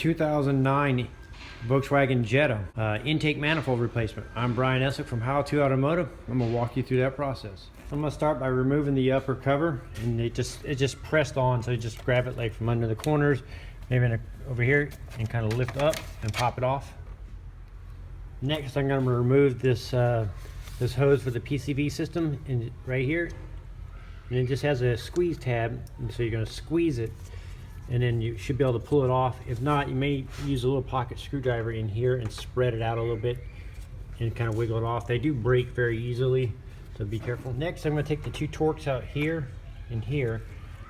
2009 Volkswagen Jetta intake manifold replacement. I'm Brian Essick from How To Automotive. I'm going to walk you through that process. I'm going to start by removing the upper cover, and it just pressed on, so you just grab it like from under the corners, maybe over here, and kind of lift up and pop it off. Next, I'm going to remove this this hose for the PCV system right here, and it just has a squeeze tab, and so you're going to squeeze it, and then you should be able to pull it off. If not, you may use a little pocket screwdriver in here and spread it out a little bit and kind of wiggle it off. They do break very easily, so be careful. Next, I'm going to take the two Torx out here and here,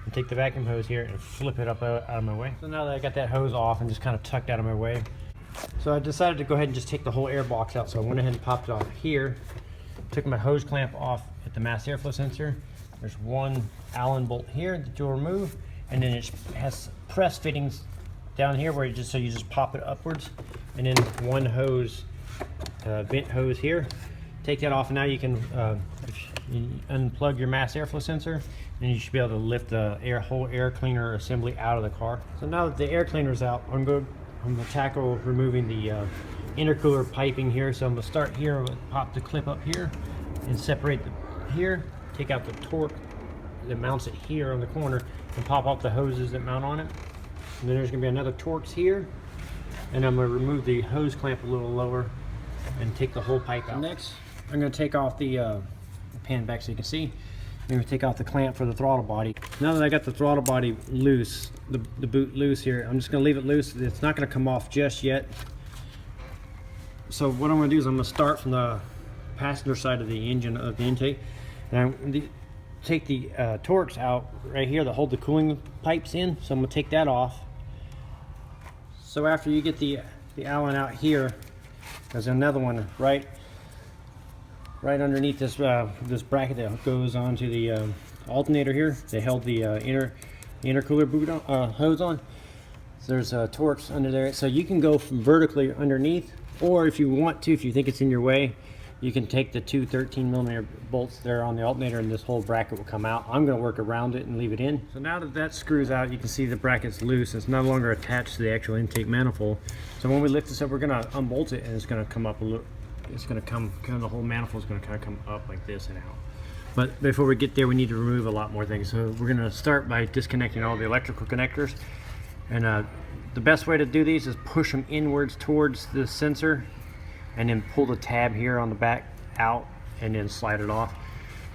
and take the vacuum hose here and flip it up out of my way. So now that I got that hose off and just kind of tucked out of my way, so I decided to go ahead and just take the whole air box out. So I went ahead and popped it off here, took my hose clamp off at the mass airflow sensor. There's one Allen bolt here that you'll remove, and then it has press fittings down here where you just pop it upwards, and then one hose, vent hose here. Take that off, and now you can unplug your mass airflow sensor, and you should be able to lift the whole air cleaner assembly out of the car. So now that the air cleaner is out, I'm going to tackle removing the intercooler piping here. So I'm going to start here, pop the clip up here, and separate here. Take out the Torx that mounts it here on the corner, and pop off the hoses that mount on it. And then there's going to be another Torx here, and I'm going to remove the hose clamp a little lower and take the whole pipe out. Next, I'm going to take off the pan back so you can see. I'm going to take off the clamp for the throttle body. Now that I got the throttle body loose, the boot loose here, I'm just going to leave it loose. It's not going to come off just yet. So what I'm going to do is I'm going to start from the passenger side of the engine of the intake, and I'm going to take the Torx out right here that hold the cooling pipes in. So I'm going to take that off. So after you get the Allen out here, there's another one right underneath this this bracket that goes onto the alternator here. They held the intercooler boot hose on. So there's a Torx under there, so you can go from vertically underneath, or if you want to, if you think it's in your way, you can take the two 13mm bolts there on the alternator, and this whole bracket will come out. I'm going to work around it and leave it in. So now that that screws out, you can see the bracket's loose. It's no longer attached to the actual intake manifold. So when we lift this up, we're going to unbolt it, and it's going to come up a little. It's going to come, the whole manifold is going to kind of come up like this and out. But before we get there, we need to remove a lot more things. So we're going to start by disconnecting all the electrical connectors. And the best way to do these is push them inwards towards the sensor, and then pull the tab here on the back out, and then slide it off.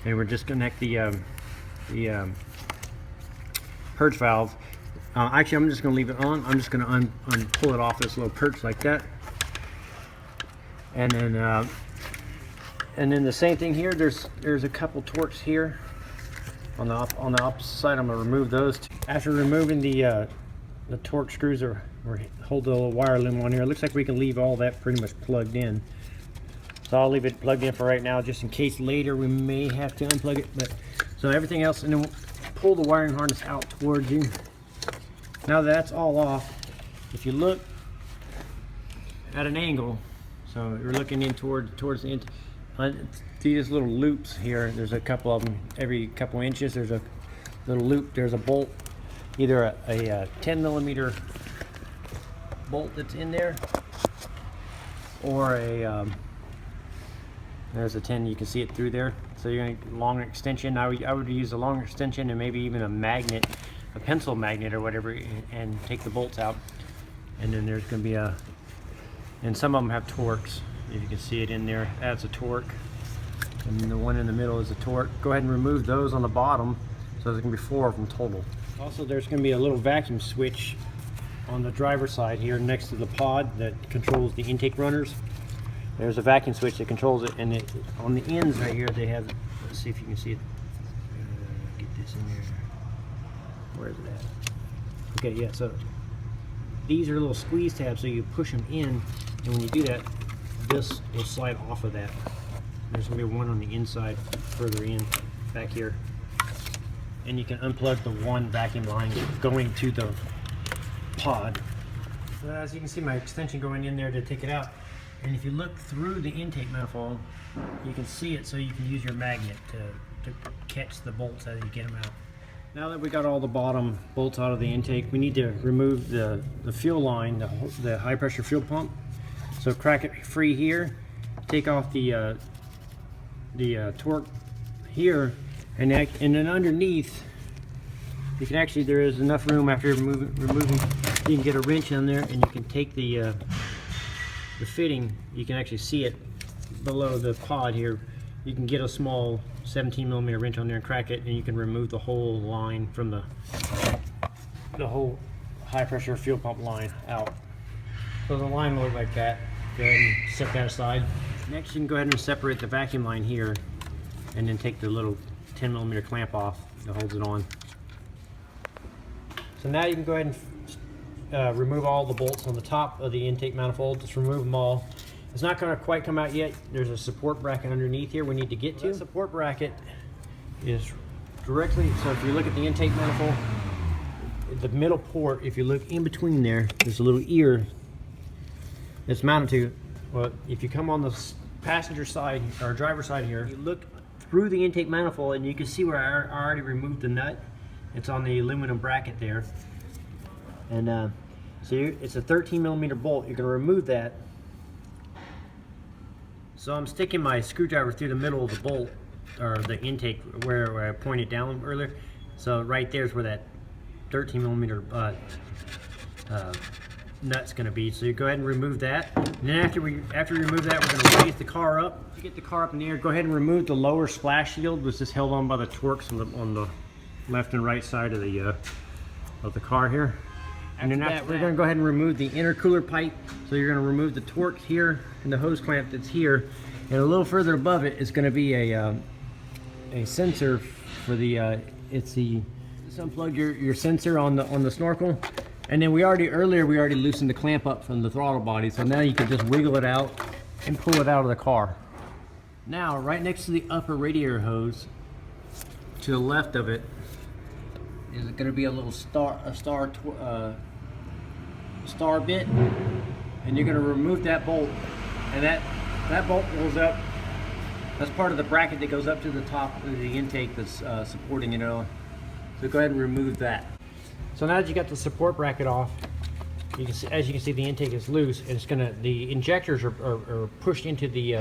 And we're disconnect the purge valve. Actually, I'm just going to leave it on. I'm just going to pull it off this little perch like that. And then the same thing here. There's a couple Torx here on the opposite side. I'm going to remove those. After removing the Torx screws or hold the little wire loom on here, it looks like we can leave all that pretty much plugged in. So I'll leave it plugged in for right now, just in case later we may have to unplug it. But so everything else, and then we'll pull the wiring harness out towards you. Now that that's all off, if you look at an angle, so you're looking in towards the end, these little loops here, there's a couple of them every couple inches. There's a little loop, there's a bolt, either a 10mm bolt that's in there, or there's a 10, you can see it through there. So you're going to long extension. I would use a longer extension, and maybe even a magnet, a pencil magnet or whatever, and take the bolts out. And then there's going to be and some of them have Torx. If you can see it in there, that's a Torx, and the one in the middle is a Torx. Go ahead and remove those on the bottom, so there's going to be 4 of them total. Also, there's going to be a little vacuum switch on the driver's side here next to the pod that controls the intake runners. There's a vacuum switch that controls it, and on the ends right here they have, let's see if you can see it. Get this in there. Where is it at? Okay, yeah, so these are little squeeze tabs, so you push them in, and when you do that, this will slide off of that. There's going to be one on the inside further in, back here. And you can unplug the one vacuum line going to the pod. So as you can see, my extension going in there to take it out. And if you look through the intake manifold, you can see it, so you can use your magnet to catch the bolts as you get them out. Now that we got all the bottom bolts out of the intake, we need to remove the fuel line, the high pressure fuel pump. So crack it free here, take off the torque here, and then underneath, you can actually, there is enough room after removing, you can get a wrench in there and you can take the fitting, you can actually see it below the pod here. You can get a small 17mm wrench on there and crack it, and you can remove the whole line from the whole high pressure fuel pump line out. So the line will look like that. Go ahead and set that aside. Next, you can go ahead and separate the vacuum line here, and then take the little 10mm clamp off that holds it on. So now you can go ahead and remove all the bolts on the top of the intake manifold. Just remove them all. It's not going to quite come out yet. There's a support bracket underneath here we need to get to. The support bracket is directly, so if you look at the intake manifold, the middle port, if you look in between there's a little ear that's mounted to, well, if you come on the passenger side or driver side here, you look through the intake manifold and you can see where I already removed the nut. It's on the aluminum bracket there. And so it's a 13mm bolt. You're going to remove that. So I'm sticking my screwdriver through the middle of the bolt, or the intake where I pointed down earlier. So right there's where that 13mm nut's going to be. So you go ahead and remove that. And then after we remove that, we're going to raise the car up. To get the car up in the air, go ahead and remove the lower splash shield, which is held on by the Torx on the left and right side of the car here. And then after we're going to go ahead and remove the intercooler pipe. So you're going to remove the Torx here and the hose clamp that's here. And a little further above it is going to be a sensor for the just unplug your sensor on the snorkel. And then earlier we already loosened the clamp up from the throttle body. So now you can just wiggle it out and pull it out of the car. Now right next to the upper radiator hose, to the left of it, is going to be a little star bit, and you're going to remove that bolt, and that bolt goes up. That's part of the bracket that goes up to the top of the intake that's supporting it all. So go ahead and remove that. So now that you got the support bracket off, you can see, as you can see, the intake is loose, and the injectors are pushed into the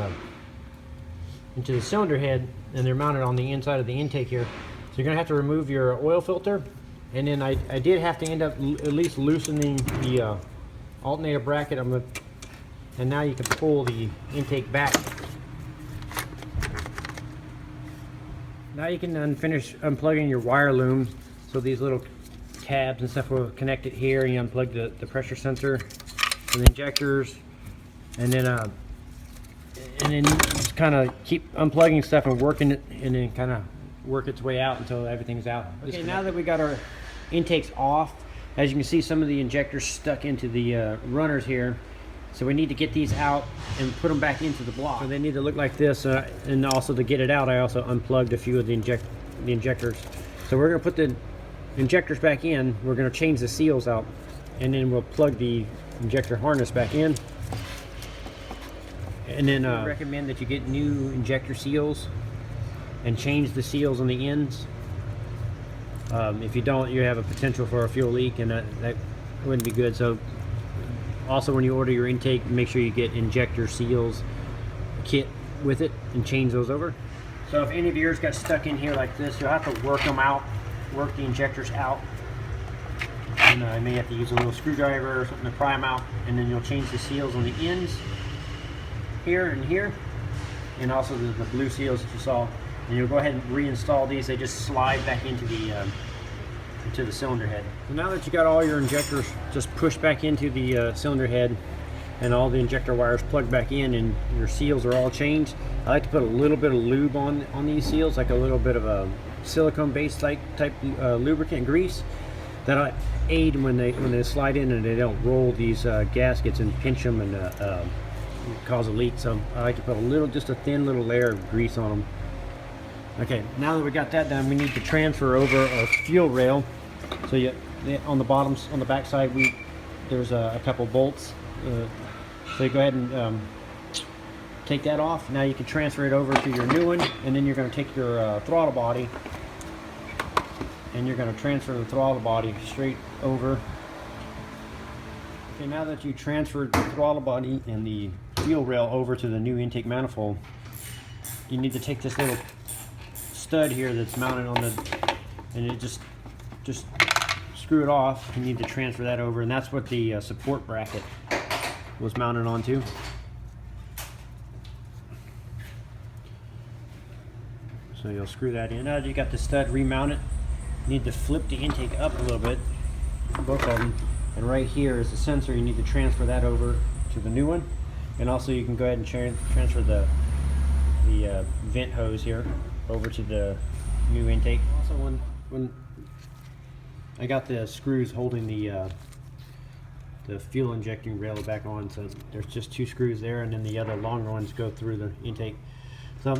cylinder head, and they're mounted on the inside of the intake here. So you're going to have to remove your oil filter, and then I did have to end up at least loosening the alternator bracket. And now you can pull the intake back. Now you can finish unplugging your wire loom. So these little tabs and stuff will connect it here. You unplug the pressure sensor and the injectors, and then just kind of keep unplugging stuff and working it, and then kind of work its way out until everything's out. Okay, now that we got our intakes off, as you can see, some of the injectors stuck into the runners here. So we need to get these out and put them back into the block. So they need to look like this, and also to get it out, I also unplugged a few of the injectors. So we're going to put the injectors back in. We're going to change the seals out, and then we'll plug the injector harness back in. And then I recommend that you get new injector seals and change the seals on the ends. If you don't, you have a potential for a fuel leak, and that wouldn't be good. So also, when you order your intake, make sure you get injector seals kit with it and change those over. So if any of yours got stuck in here like this, you'll have to work them out, work the injectors out. And you may have to use a little screwdriver or something to pry them out, and then you'll change the seals on the ends here and here, and also the blue seals that you saw. And you'll go ahead and reinstall these. They just slide back into the cylinder head. So now that you got all your injectors just pushed back into the cylinder head, and all the injector wires plugged back in, and your seals are all changed, I like to put a little bit of lube on these seals, like a little bit of a silicone based type lubricant grease. That'll aid when they slide in and they don't roll these gaskets and pinch them and cause a leak. So I like to put just a thin little layer of grease on them. Okay, now that we got that done, we need to transfer over our fuel rail. So on the back side, there's a couple bolts. So you go ahead and take that off. Now you can transfer it over to your new one, and then you're going to take your throttle body and you're going to transfer the throttle body straight over. Okay, now that you transferred the throttle body and the fuel rail over to the new intake manifold, you need to take this little stud here that's mounted on the, and it just screw it off. You need to transfer that over, and that's what the support bracket was mounted onto. So you'll screw that in. Now that you got the stud remounted, you need to flip the intake up a little bit, both of them. And right here is the sensor. You need to transfer that over to the new one. And also you can go ahead and transfer the vent hose here over to the new intake. Also, when I got the screws holding the fuel injecting rail back on, so there's just 2 screws there, and then the other longer ones go through the intake. So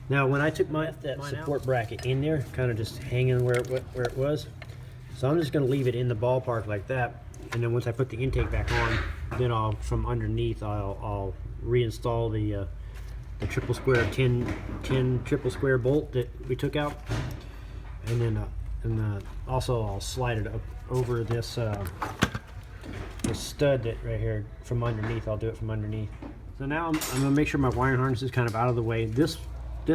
now when I took that support bracket in there, kind of just hanging where it was, so I'm just going to leave it in the ballpark like that, and then once I put the intake back on, then from underneath I'll reinstall the triple square 10 triple square bolt that we took out, and then also I'll slide it up over this stud that right here from underneath. I'll do it from underneath. So now I'm going to make sure my wiring harness is kind of out of the way. This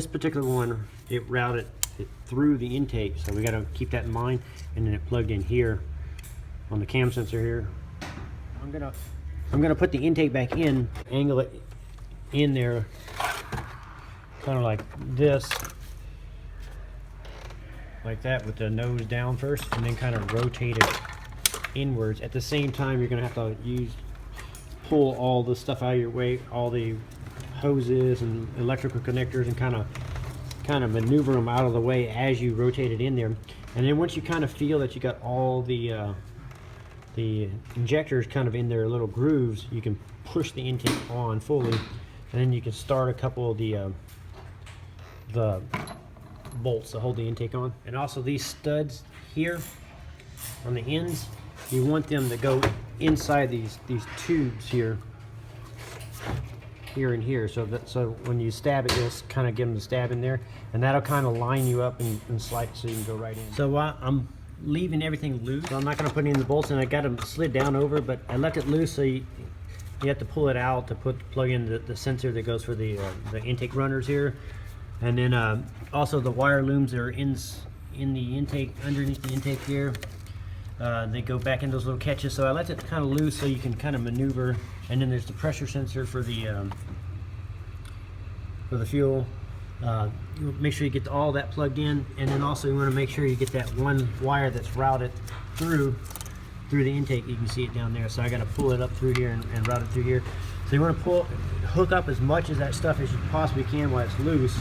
particular one, it routed it through the intake, so we got to keep that in mind. And then it plugged in here on the cam sensor here. I'm gonna put the intake back in, angle it in there, kind of like this, like that, with the nose down first, and then kind of rotate it inwards. At the same time, you're gonna have to pull all the stuff out of your way, all the hoses and electrical connectors, and kind of maneuver them out of the way as you rotate it in there. And then once you kind of feel that you got all the injectors kind of in their little grooves, you can push the intake on fully, and then you can start a couple of the bolts to hold the intake on. And also these studs here on the ends, you want them to go inside these tubes here and here, so when you stab it, just kind of give them the stab in there, and that'll kind of line you up and slide it so you can go right in. So I'm leaving everything loose, so I'm not going to put any of the bolts in. I got them slid down over, but I left it loose, so you have to pull it out to plug in the sensor that goes for the intake runners here. And then also the wire looms that are in the intake, underneath the intake here, they go back in those little catches. So I left it kind of loose so you can kind of maneuver. And then there's the pressure sensor for the fuel. You make sure you get all that plugged in, and then also you want to make sure you get that one wire that's routed through the intake. You can see it down there, so I got to pull it up through here and route it through here. So you want to hook up as much of that stuff as you possibly can while it's loose,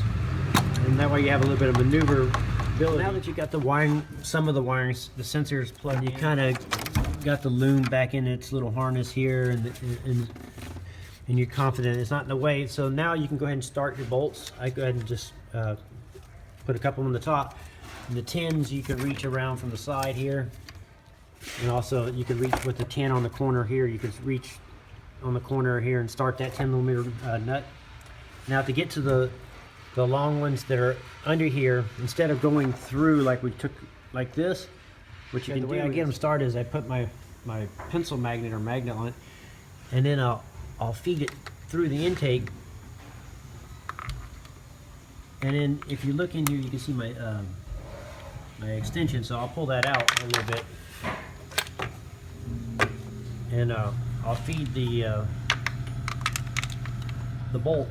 and that way you have a little bit of maneuverability. Now that you got the wiring, some of the wirings, the sensors plugged, you kind of got the loom back in its little harness here, and you're confident it's not in the way. So now you can go ahead and start your bolts. I go ahead and just put a couple on the top. And the 10s you can reach around from the side here, and also you can reach with the 10 on the corner here. You can reach on the corner here and start that 10mm nut. Now to get to the long ones that are under here, instead of going through like we took like this, which you can do, the way I get them started is I put my pencil magnet or magnet on it, and then I'll feed it through the intake. And then if you look in here, you can see my my extension, so I'll pull that out a little bit, and I'll feed the bolt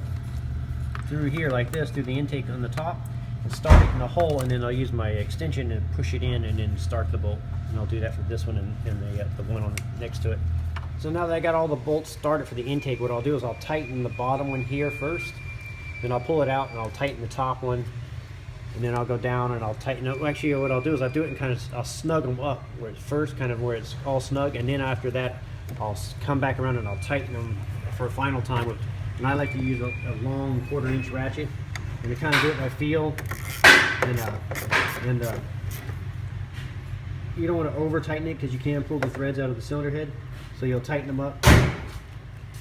through here like this, through the intake on the top, and start it in the hole, and then I'll use my extension and push it in and then start the bolt. And I'll do that for this one and the one on next to it. So now that I got all the bolts started for the intake, what I'll do is I'll tighten the bottom one here first, then I'll pull it out and I'll tighten the top one, and then I'll go down and I'll tighten it. Actually, what I'll do is I'll do it and kind of I'll snug them up where it's first, kind of where it's all snug, and then after that I'll come back around and I'll tighten them for a final time with. And I like to use a long 1/4 inch ratchet, and to kind of do it by feel, and you don't want to over tighten it because you can pull the threads out of the cylinder head, so you'll tighten them up.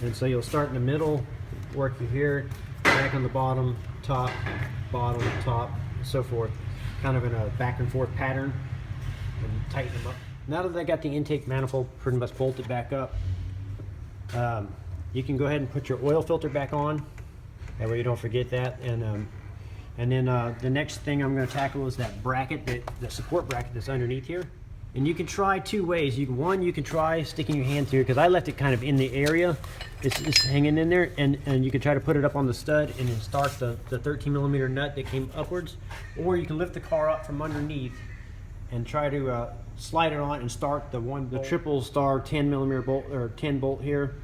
And so you'll start in the middle, work through here, back on the bottom, top, and so forth, kind of in a back and forth pattern. and tighten them up. Now that I got the intake manifold pretty much bolted back up, you can go ahead and put your oil filter back on. That way you don't forget that. And then the next thing I'm going to tackle is that bracket, the support bracket that's underneath here. And you can try two ways. You can try sticking your hand through, because I left it kind of in the area. It's hanging in there, and you can try to put it up on the stud and then start the 13mm nut that came upwards. Or you can lift the car up from underneath and try to slide it on and start the triple star 10mm bolt, or 10 bolt here.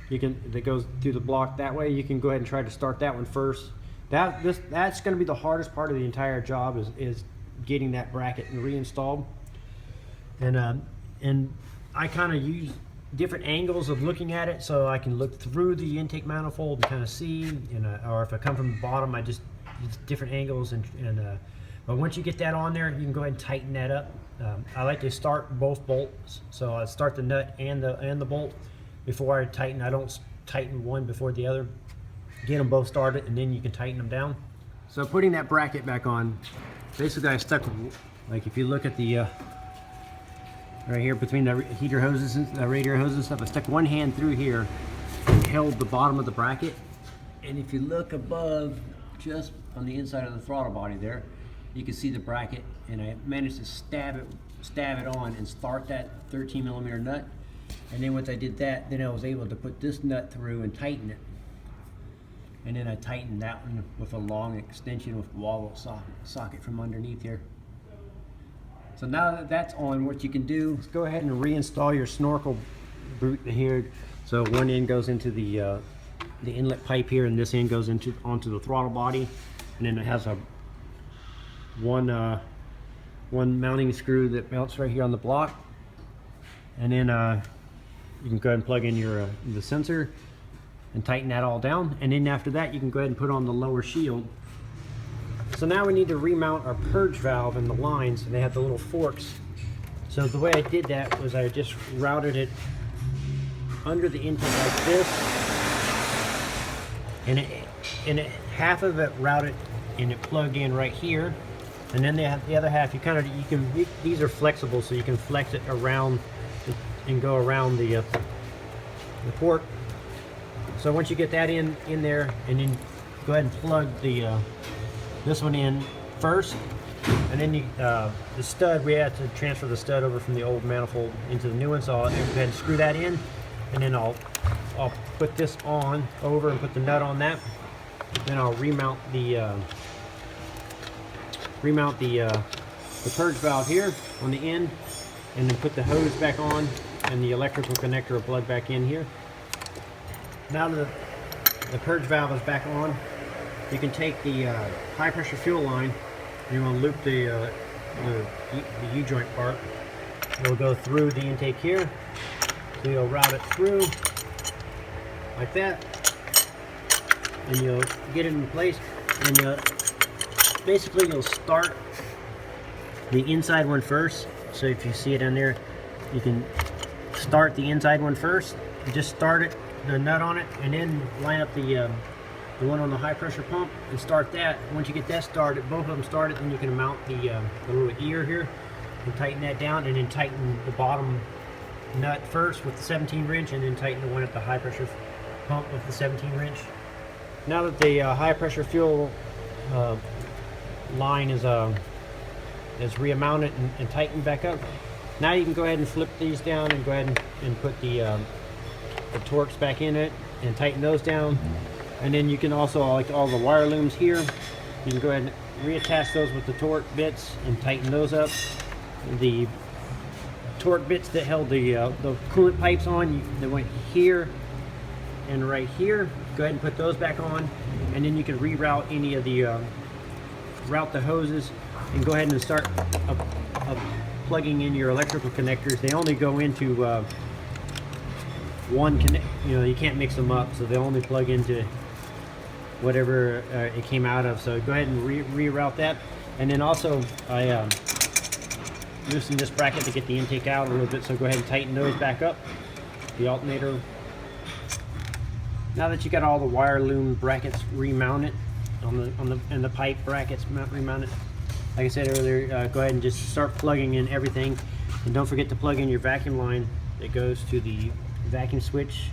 That goes through the block that way. You can go ahead and try to start that one first. That's going to be the hardest part of the entire job, is getting that bracket reinstalled. And I kind of use different angles of looking at it, so I can look through the intake manifold and kind of see, or if I come from the bottom, I just use different angles. But once you get that on there, you can go ahead and tighten that up. I like to start both bolts, so I start the nut and the bolt before I tighten. I don't tighten one before the other. Get them both started, and then you can tighten them down. So putting that bracket back on, basically I stuck, like if you look at the right here between the heater hoses and the radiator hoses and stuff, I stuck one hand through here and held the bottom of the bracket. And if you look above, just on the inside of the throttle body there, you can see the bracket, and I managed to stab it on and start that 13mm nut. And then once I did that, then I was able to put this nut through and tighten it. And then I tightened that one with a long extension with wall socket from underneath here. So now that that's on, what you can do is go ahead and reinstall your snorkel boot here. So one end goes into the inlet pipe here, and this end goes onto the throttle body, and then it has one mounting screw that mounts right here on the block. And then you can go ahead and plug in the sensor and tighten that all down. And then after that, you can go ahead and put on the lower shield. So now we need to remount our purge valve and the lines, and they have the little forks. So the way I did that was I just routed it under the intake like this, and half of it routed and it plugged in right here, and then the other half these are flexible, so you can flex it around and go around the port. So once you get that in there, and then go ahead and plug this one in first, and then the stud, we had to transfer the stud over from the old manifold into the new one, so I'll go ahead and screw that in, and then I'll put this on over and put the nut on that. Then I'll remount the purge valve here on the end, and then put the hose back on, and the electrical connector will plug back in here. Now that the purge valve is back on, you can take the high pressure fuel line, and you want to loop the U-joint part. It'll go through the intake here, so you'll route it through like that, and you'll get it in place, and basically you'll start the inside one first. So if you see it on there, you can start the inside one first. You just start it, the nut on it, and then line up the one on the high pressure pump and start that. Once you get that started, both of them started, then you can mount the little ear here and tighten that down, and then tighten the bottom nut first with the 17 wrench, and then tighten the one at the high pressure pump with the 17 wrench. Now that the high pressure fuel line is remounted and tightened back up, now you can go ahead and flip these down and go ahead and put the Torx back in it and tighten those down. And then you can also, like all the wire looms here, you can go ahead and reattach those with the torque bits and tighten those up. The torque bits that held the coolant pipes on, they went here and right here. Go ahead and put those back on, and then you can reroute any of the route the hoses, and go ahead and start plugging in your electrical connectors. They only go into one connect. You can't mix them up, so they only plug into whatever it came out of. So go ahead and reroute that. And then also I loosened this bracket to get the intake out a little bit, so go ahead and tighten those back up, the alternator. Now that you got all the wire loom brackets remounted and the pipe brackets remounted, like I said earlier, go ahead and just start plugging in everything. And don't forget to plug in your vacuum line that goes to the vacuum switch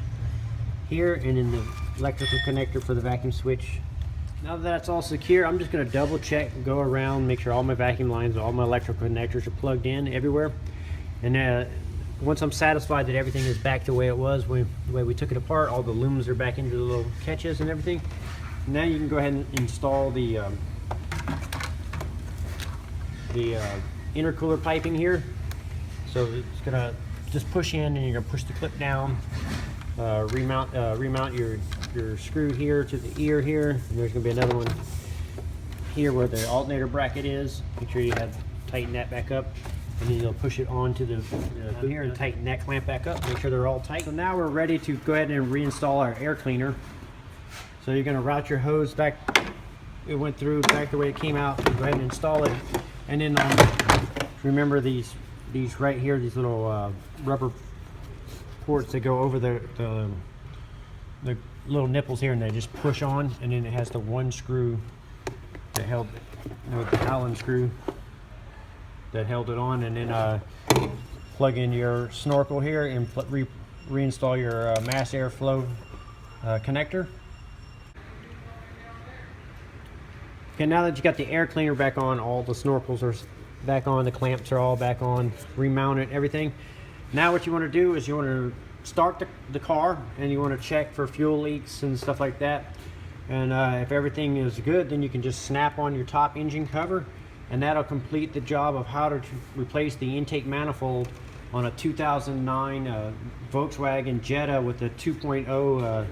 here, and in the electrical connector for the vacuum switch. Now that that's all secure, I'm just going to double check, go around, make sure all my vacuum lines, all my electrical connectors are plugged in everywhere. And once I'm satisfied that everything is back the way it was, the way we took it apart, all the looms are back into the little catches and everything. Now you can go ahead and install the intercooler piping here. So it's gonna just push in, and you're gonna push the clip down, remount your screw here to the ear here. And there's gonna be another one here where the alternator bracket is. Make sure you tighten that back up, and then you'll push it onto the here and tighten that clamp back up. Make sure they're all tight. So now we're ready to go ahead and reinstall our air cleaner. So you're gonna route your hose back. It went through back the way it came out. Go ahead and install it, and then remember these right here, these little rubber ports that go over the little nipples here, and they just push on, and then it has the one screw that held, the Allen screw that held it on, and then plug in your snorkel here and reinstall your mass airflow connector. Okay, now that you got the air cleaner back on, all the snorkels are back on, the clamps are all back on, remounted, everything. Now what you want to do is you want to start the car, and you want to check for fuel leaks and stuff like that. And if everything is good, then you can just snap on your top engine cover, and that'll complete the job of how to replace the intake manifold on a 2009 Volkswagen Jetta with a 2.0